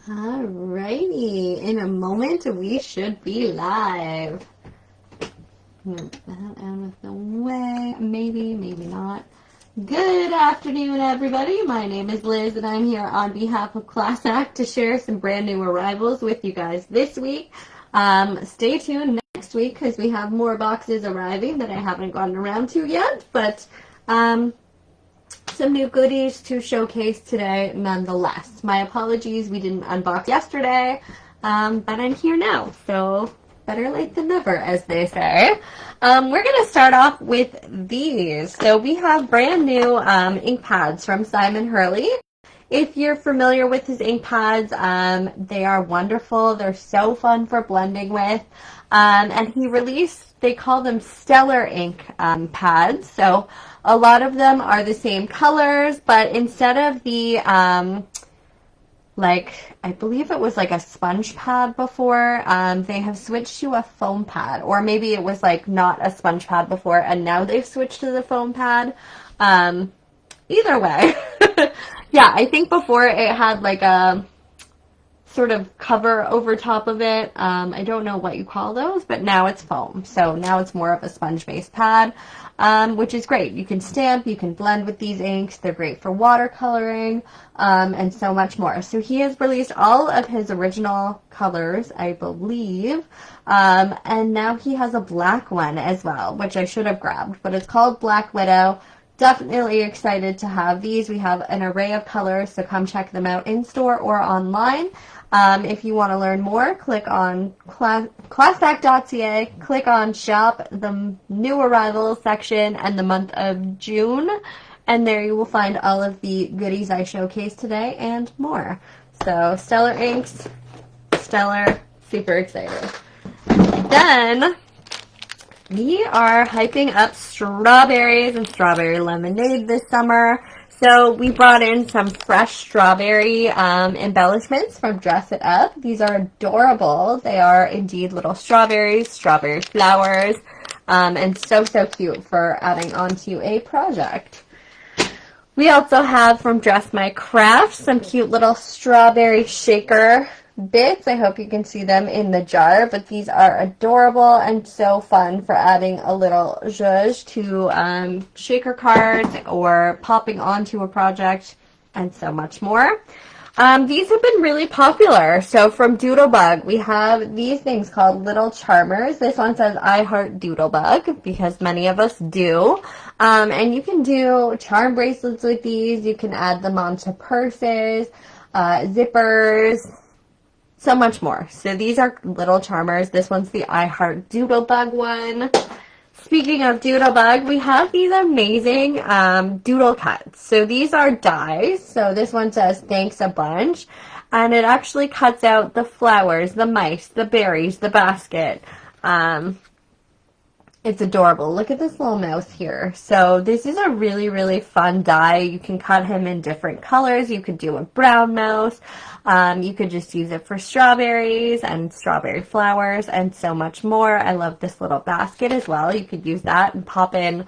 Alrighty, in a moment we should be live. Move that out of the way. Maybe, maybe not. Good afternoon, everybody. My name is Liz, and I'm here on behalf of Class Act to share some brand new arrivals with you guys this week. Stay tuned next week because we have more boxes arriving that I haven't gotten around to yet, but some new goodies to showcase today nonetheless. My apologies, we didn't unbox yesterday, but I'm here now, so better late than never, as they say. We're going to start off with these. So we have brand new ink pads from Simon Hurley. If you're familiar with his ink pads, they are wonderful. They're so fun for blending with. And he released, they call them Stellar ink pads. So a lot of them are the same colors, but instead of the, I believe it was like a sponge pad before, they have switched to a foam pad. Or maybe it was like not a sponge pad before, and now they've switched to the foam pad. Either way. Yeah, I think before it had like a sort of cover over top of it. I don't know what you call those, but now it's foam. So now it's more of a sponge-based pad, which is great. You can stamp, you can blend with these inks. They're great for watercoloring, and so much more. So he has released all of his original colors, I believe, and now he has a black one as well, which I should have grabbed, but it's called Black Widow. Definitely excited to have these. We have an array of colors, so come check them out in store or online. If you want to learn more, click on classact.ca, click on shop, the new arrivals section, and the month of June, and there you will find all of the goodies I showcased today and more. So Stellar inks, Stellar, super excited. Then we are hyping up strawberries and strawberry lemonade this summer. So we brought in some fresh strawberry embellishments from Dress It Up. These are adorable. They are indeed little strawberries, strawberry flowers, and so cute for adding onto a project. We also have from Dress My Craft some cute little strawberry shaker bits. I hope you can see them in the jar, but these are adorable and so fun for adding a little zhuzh to shaker cards or popping onto a project and so much more. These have been really popular. So from Doodlebug, we have these things called Little Charmers. This one says I Heart Doodlebug because many of us do. And you can do charm bracelets with these. You can add them onto purses, zippers, so much more. So these are Little Charmers. This one's the I Heart Doodlebug one. Speaking of Doodlebug, we have these amazing doodle cuts. So these are dies. So this one says thanks a bunch. And it actually cuts out the flowers, the mice, the berries, the basket. It's adorable. Look at this little mouse here. So this is a really, really fun die. You can cut him in different colors. You could do a brown mouse. You could just use it for strawberries and strawberry flowers and so much more. I love this little basket as well. You could use that and pop in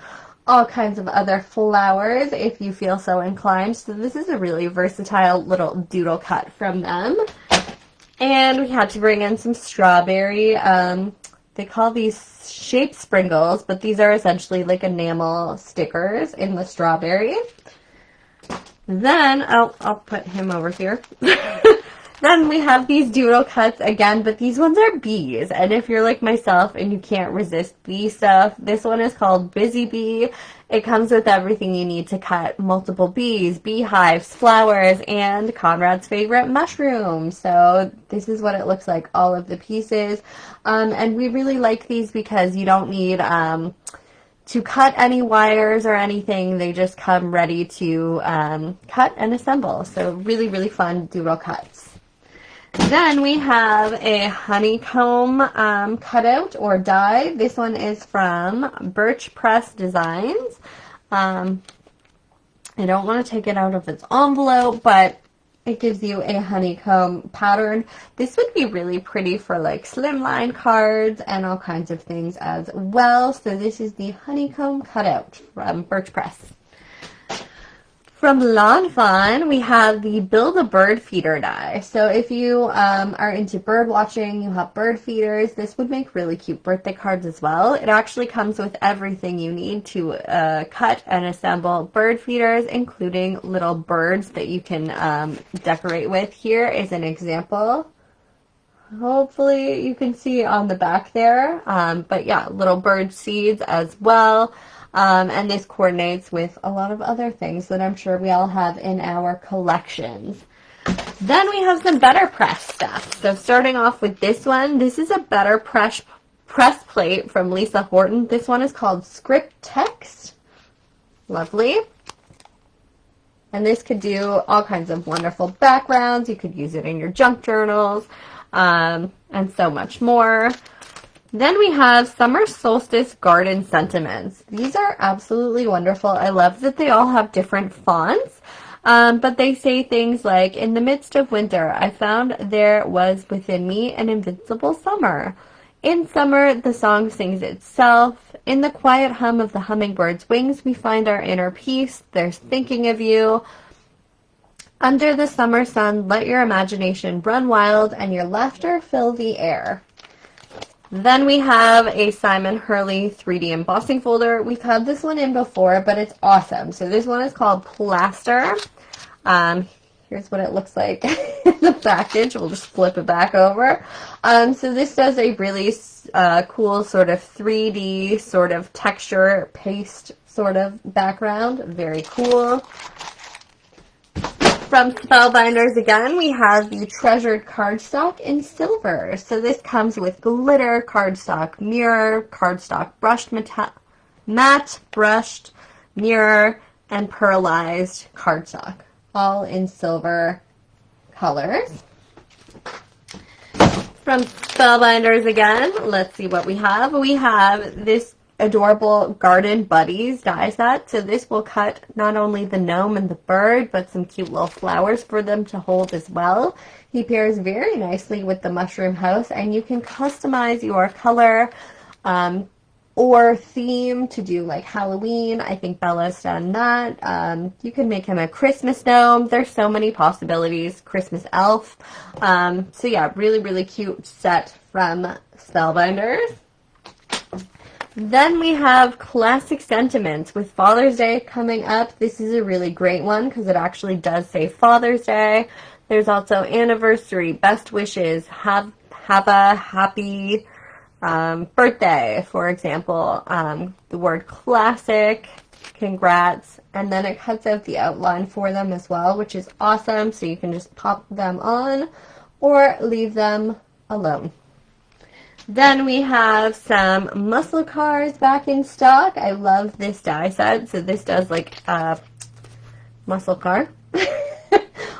all kinds of other flowers if you feel so inclined. So this is a really versatile little doodle cut from them. And we had to bring in some strawberry, they call these shape sprinkles, but these are essentially like enamel stickers in the strawberry. Then, I'll put him over here. Then we have these doodle cuts again, but these ones are bees. And if you're like myself and you can't resist bee stuff, this one is called Busy Bee. It comes with everything you need to cut multiple bees, beehives, flowers, and Conrad's favorite mushrooms. So this is what it looks like, all of the pieces. And we really like these because you don't need to cut any wires or anything. They just come ready to cut and assemble. So really, really fun doodle cuts. Then we have a honeycomb cutout or die. This one is from Birch Press Designs. I don't want to take it out of its envelope, but it gives you a honeycomb pattern. This would be really pretty for like slimline cards and all kinds of things as well. So this is the honeycomb cutout from Birch Press. From Lawn Fawn, we have the Build a Bird Feeder die. So if you are into bird watching, you have bird feeders, this would make really cute birthday cards as well. It actually comes with everything you need to cut and assemble bird feeders, including little birds that you can decorate with. Here is an example. Hopefully you can see on the back there. But yeah, little bird seeds as well. And this coordinates with a lot of other things that I'm sure we all have in our collections. Then we have some Better Press stuff. So starting off with this one, this is a Better Press plate from Lisa Horton. This one is called Script Text. Lovely. And this could do all kinds of wonderful backgrounds. You could use it in your junk journals, and so much more. Then we have Summer Solstice Garden Sentiments. These are absolutely wonderful. I love that they all have different fonts, but they say things like, in the midst of winter, I found there was within me an invincible summer. In summer, the song sings itself. In the quiet hum of the hummingbird's wings, we find our inner peace. There's thinking of you. Under the summer sun, let your imagination run wild and your laughter fill the air. Then we have a Simon Hurley 3D embossing folder. We've had this one in before, but it's awesome. So this one is called Plaster. Here's what it looks like in the package. We'll just flip it back over. So this does a really cool sort of 3D sort of texture paste sort of background. Very cool. From Spellbinders again, we have the Treasured Cardstock in silver. So this comes with glitter, cardstock mirror, cardstock brushed matte brushed mirror, and pearlized cardstock, all in silver colors. From Spellbinders again, let's see what we have. We have this adorable Garden Buddies die set. So this will cut not only the gnome and the bird, but some cute little flowers for them to hold as well. He pairs very nicely with the mushroom house, and you can customize your color or theme to do like Halloween. I think Bella's done that. You can make him a Christmas gnome. There's so many possibilities. Christmas elf. So yeah, really, really cute set from Spellbinders. Then we have Classic Sentiments with Father's Day coming up. This is a really great one because it actually does say Father's Day. There's also anniversary, best wishes, have a happy birthday, for example. The word classic, congrats, and then it cuts out the outline for them as well, which is awesome. So you can just pop them on or leave them alone. Then we have some muscle cars back in stock. I love this die set. So this does like a muscle car.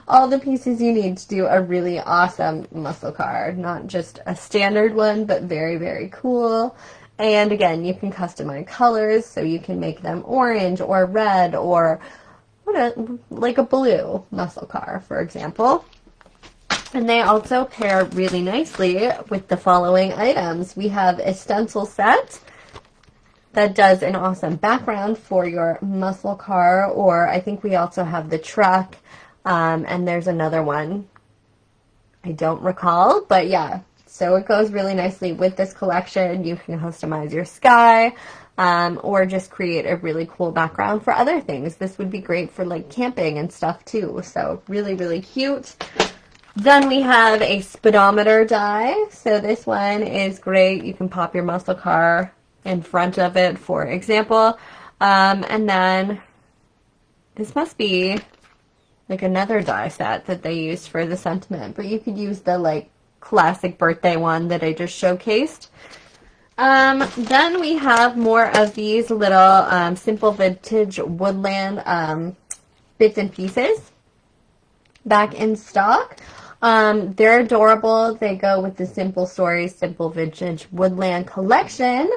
All the pieces you need to do a really awesome muscle car. Not just a standard one, but very, very cool. And again, you can customize colors, so you can make them orange or red or like a blue muscle car, for example. And they also pair really nicely with the following items. We have a stencil set that does an awesome background for your muscle car, or I think we also have the truck, and there's another one I don't recall, but yeah, so it goes really nicely with this collection. You can customize your sky, or just create a really cool background for other things. This would be great for like camping and stuff too, so really, really cute. Then we have a speedometer die. So this one is great. You can pop your muscle car in front of it, for example. And then this must be like another die set that they used for the sentiment. But you could use the like classic birthday one that I just showcased. Then we have more of these little Simple Vintage Woodland bits and pieces back in stock. They're adorable. They go with the Simple Stories, Simple Vintage Woodland collection.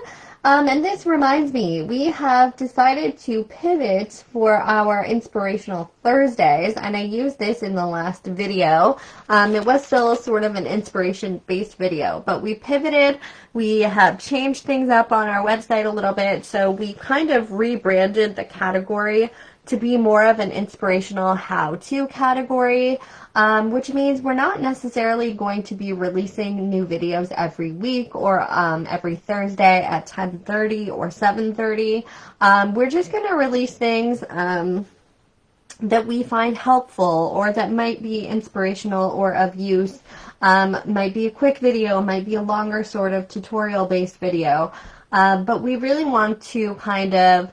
And this reminds me, we have decided to pivot for our Inspirational Thursdays, and I used this in the last video. It was still sort of an inspiration-based video, but we pivoted. We have changed things up on our website a little bit, so we kind of rebranded the category to be more of an inspirational how-to category, which means we're not necessarily going to be releasing new videos every week or every Thursday at 10:30 or 7:30. We're just going to release things that we find helpful or that might be inspirational or of use. Might be a quick video, might be a longer sort of tutorial-based video. But we really want to kind of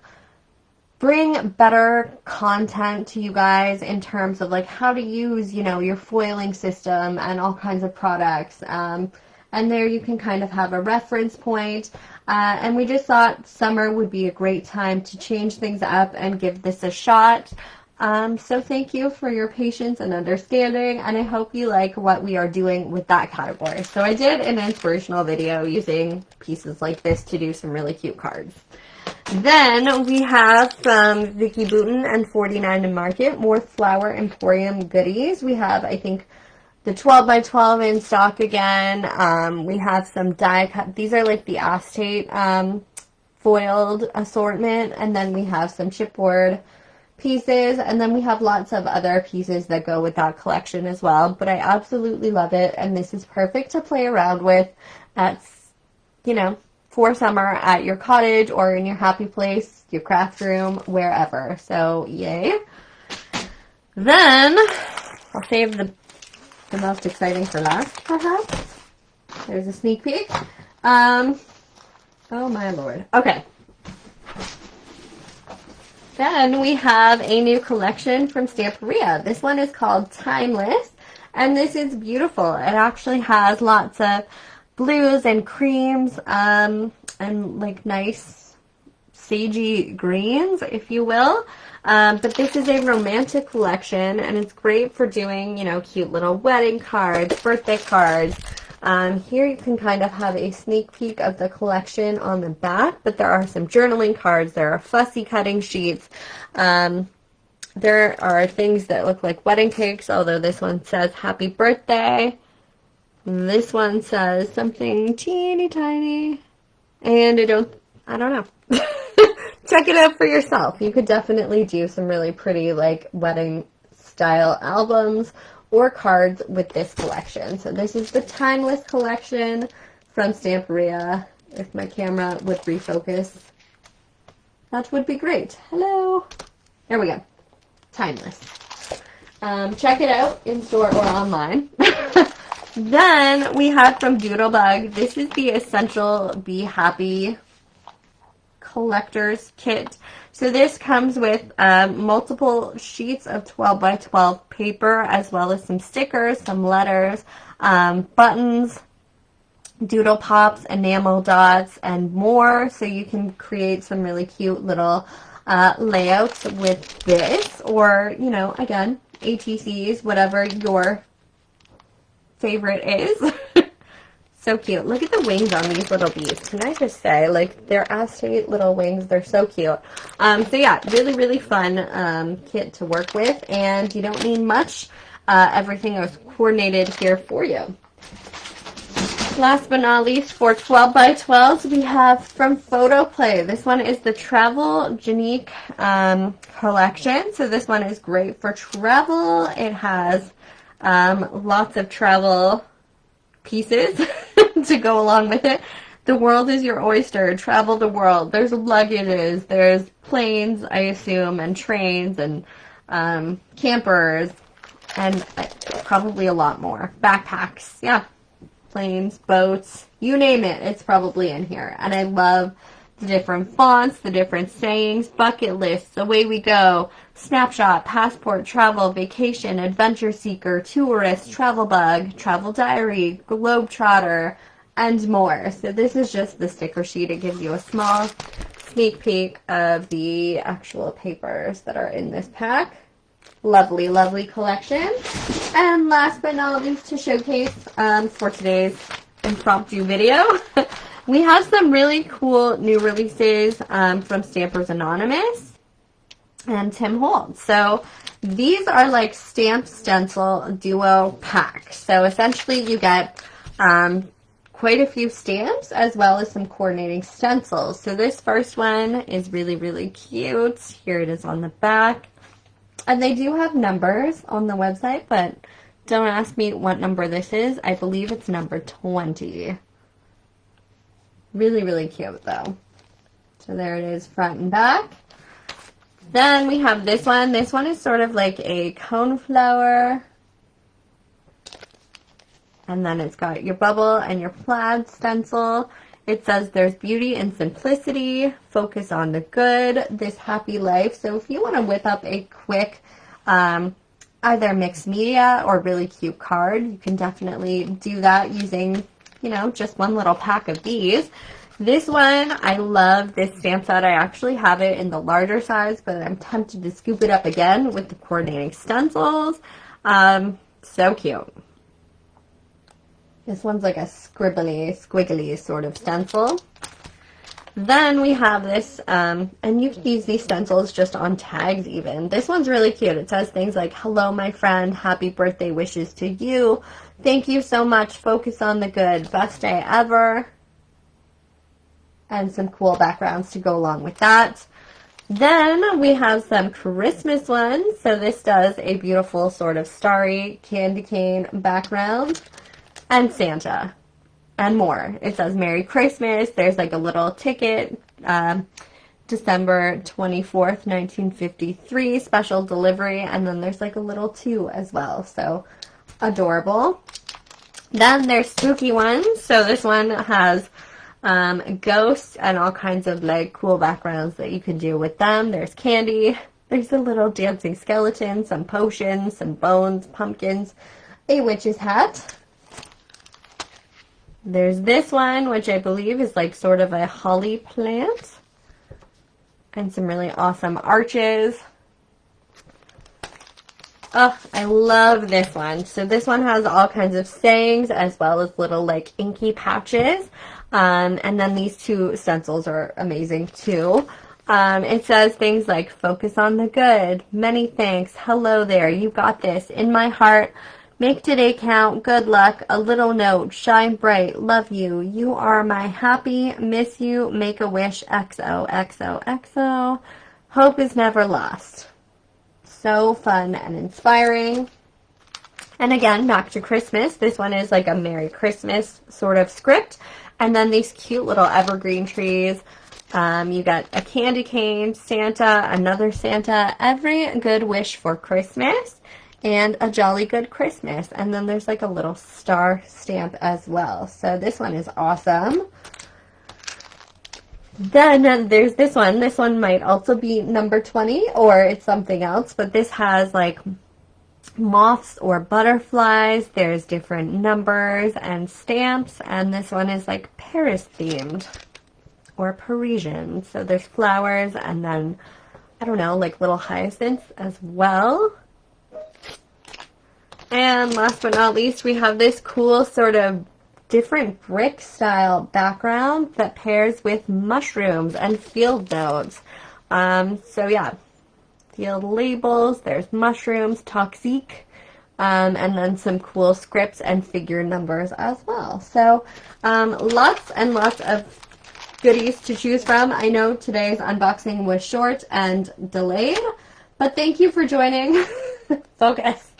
bring better content to you guys in terms of like how to use, you know, your foiling system and all kinds of products. And there you can kind of have a reference point. And we just thought summer would be a great time to change things up and give this a shot. So thank you for your patience and understanding, and I hope you like what we are doing with that category. So I did an inspirational video using pieces like this to do some really cute cards. Then we have from Vicki Boutin and 49 to Market, more Flower Emporium goodies. We have, I think, the 12 by 12 in stock again. We have some die cut. These are like the acetate foiled assortment, and then we have some chipboard pieces, and then we have lots of other pieces that go with that collection as well. But I absolutely love it, and this is perfect to play around with at, you know, for summer at your cottage or in your happy place, your craft room, wherever. So yay. Then I'll save the most exciting for last, perhaps. There's a sneak peek. Oh my lord. Okay. Then we have a new collection from Stamperia. This one is called Timeless, and this is beautiful. It actually has lots of blues and creams, and like nice sagey greens, if you will. But this is a romantic collection, and it's great for doing, you know, cute little wedding cards, birthday cards. Here you can kind of have a sneak peek of the collection on the back, but there are some journaling cards, there are fussy cutting sheets, there are things that look like wedding cakes, although this one says happy birthday. This one says something teeny tiny, and I don't know. Check it out for yourself. You could definitely do some really pretty like wedding style albums or cards with this collection. So this is the Timeless collection from Stamperia. If my camera would refocus, that would be great. Hello. There we go. Timeless. Check it out in store or online. Then we have from Doodlebug, this is the Essential Be Happy Collector's Kit. So this comes with multiple sheets of 12 by 12 paper, as well as some stickers, some letters, buttons, doodle pops, enamel dots, and more. So you can create some really cute little layouts with this, or, you know, again, ATCs, whatever your favorite is. So cute. Look at the wings on these little bees. Can I just say, like, they're acetate little wings. They're so cute. So yeah, really, really fun kit to work with, and you don't need much. Everything is coordinated here for you. Last but not least, for 12 by 12s, we have from Photoplay. This one is the Travel Genique collection. So this one is great for travel. It has lots of travel pieces to go along with it. The world is your oyster. Travel the world. There's luggages. There's planes, I assume, and trains, and campers, and probably a lot more. Backpacks. Yeah. Planes, boats, you name it, it's probably in here. And I love the different fonts, the different sayings, bucket lists, away we go, snapshot, passport, travel, vacation, adventure seeker, tourist, travel bug, travel diary, globetrotter, and more. So this is just the sticker sheet. It gives you a small sneak peek of the actual papers that are in this pack. Lovely, lovely collection. And last but not least, to showcase for today's impromptu video, we have some really cool new releases from Stampers Anonymous and Tim Holtz. So these are like stamp stencil duo packs. So essentially you get quite a few stamps as well as some coordinating stencils. So this first one is really, really cute. Here it is on the back. And they do have numbers on the website, but don't ask me what number this is. I believe it's number 20. Really, really cute though. So there it is, front and back. Then we have this one. This one is sort of like a coneflower. And then it's got your bubble and your plaid stencil. It says there's beauty in simplicity, focus on the good, this happy life. So if you want to whip up a quick either mixed media or really cute card, you can definitely do that using, you know, just one little pack of these. This one, I love this stamp set. I actually have it in the larger size, but I'm tempted to scoop it up again with the coordinating stencils. So cute. This one's like a squiggly sort of stencil. Then we have this, and you can use these stencils just on tags even. This one's really cute. It says things like, hello, my friend, happy birthday wishes to you. Thank you so much. Focus on the good. Best day ever. And some cool backgrounds to go along with that. Then we have some Christmas ones. So this does a beautiful sort of starry candy cane background. And Santa and more. It says Merry Christmas. There's like a little ticket, December 24th, 1953, special delivery, and then there's like a little 2 as well. So adorable. Then there's spooky ones. So this one has ghosts and all kinds of like cool backgrounds that you can do with them. There's candy. There's a little dancing skeleton, some potions, some bones, pumpkins, a witch's hat. There's this one, which I believe is like sort of a holly plant. And some really awesome arches. Oh, I love this one. So this one has all kinds of sayings as well as little like inky patches. And then these 2 stencils are amazing too. It says things like, focus on the good, many thanks, hello there, you got this, in my heart, make today count, good luck, a little note, shine bright, love you, you are my happy, miss you, make a wish, XOXOXO, hope is never lost. So fun and inspiring. And again, back to Christmas. This one is like a Merry Christmas sort of script. And then these cute little evergreen trees. You got a candy cane, Santa, another Santa, every good wish for Christmas, and a jolly good Christmas. And then there's like a little star stamp as well. So this one is awesome. Then there's this one. This one might also be number 20 or it's something else, but this has like moths or butterflies. There's different numbers and stamps, and this one is like Paris themed or Parisian. So there's flowers and then, I don't know, like little hyacinths as well. And last but not least, we have this cool sort of different brick style background that pairs with mushrooms and field notes. So yeah, field labels, there's mushrooms, toxique, and then some cool scripts and figure numbers as well. So lots and lots of goodies to choose from. I know today's unboxing was short and delayed, but thank you for joining. Focus.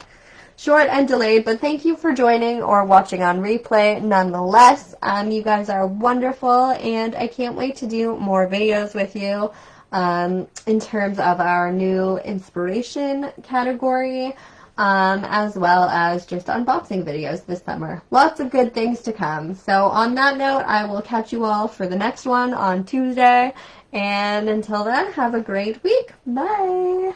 Short and delayed, but thank you for joining or watching on replay nonetheless. You guys are wonderful, and I can't wait to do more videos with you in terms of our new inspiration category, as well as just unboxing videos this summer. Lots of good things to come. So on that note, I will catch you all for the next one on Tuesday, and until then, have a great week. Bye!